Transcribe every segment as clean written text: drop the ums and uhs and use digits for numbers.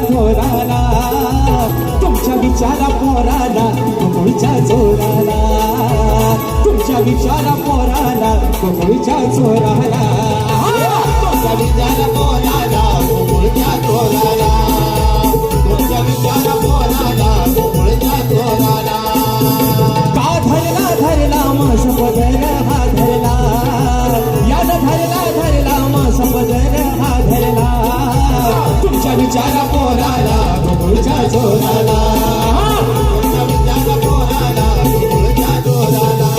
थोराला तुमच्या विचारा पोराला कोकळीच्या चोराला तुमच्या विचारा पोराला कोकळीच्या चोराला तुमच्या विचार पोराला गोकुळच्या चोराला तुमच्या विचार पोराला गोकुळच्या चोराला का धरला मास पदर हा धरला याद धरला मास पदर हा धरला तुमच्या विचारा पोराला गोकुळच्या चोराला तुमच्या विचार पोराला गोकुळच्या चोराला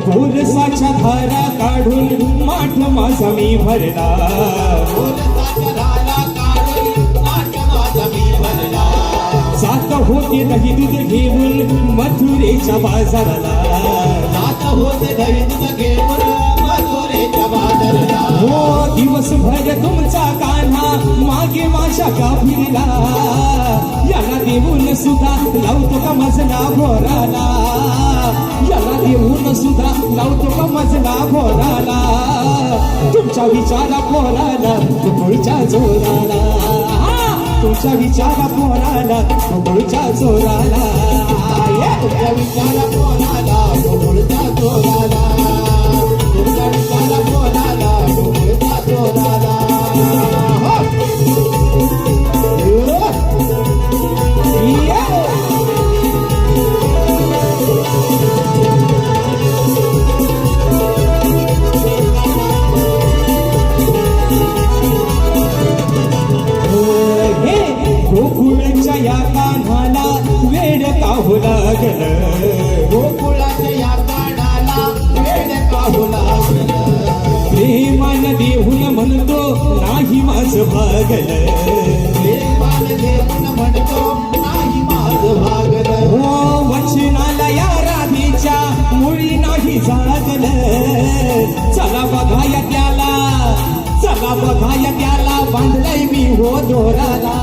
गोरसाच्या धारा काढून माठ माझा मी भरला जात होते दही दूध घेऊन मथुरेच्या बाजाराला जात होते दही दूध घेऊन मथुरेच्या बाजाराला हो दिवसभर तुमचा कान्हा मागे माझ्या काफिरीला याला देऊन सुद्धा लावतो का मजला भोराला याला देऊन सुद्धा लावतो का मजला भोराला तुमच्या विचारा पोराला कोकळीच्या जोराला तुमच्या विचारा पोराला कोकळीच्या जोराला तुमच्या विचार पोराला गोकुळच्या चोराला तुमच्या विचार पोराला गोकुळच्या चोराला गोकुळच्या या कान्हाला वेड काहू लागल गोकुळाच्या या कानाला वेड काहू लागलं प्रेमान देऊन म्हणतो नाही माझं भागल प्रेमान देऊन म्हणतो नाही माझं भागलं हो वचनाला या राधेच्या मुळी नाही जागल चला बघाया त्याला बांधलाय मी हो दोराला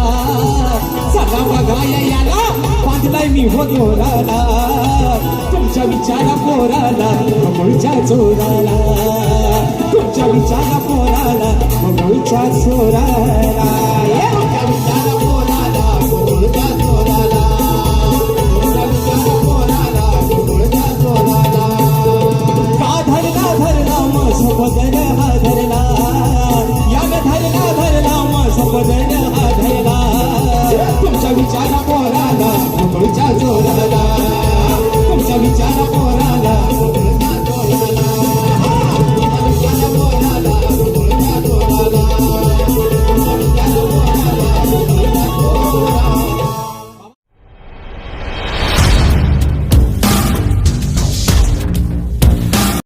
चला बघाया याला बांधलाय मी हो दोराला तुमच्या विचारा पोराला कोकळीच्या चोराला तुमच्या विचारा पोराला कोकळीच्या चोराला तुमच्या विचार पोराला गोकुळच्या चोराला तुमच्या विचार पोराला गोकुळच्या चोराला का धरला मास पदर हा धरला याग धरला मास पदर हा धरला तुमच्या विचारा पोराला कोकळीच्या चोराला तुमच्या विचारा पोराला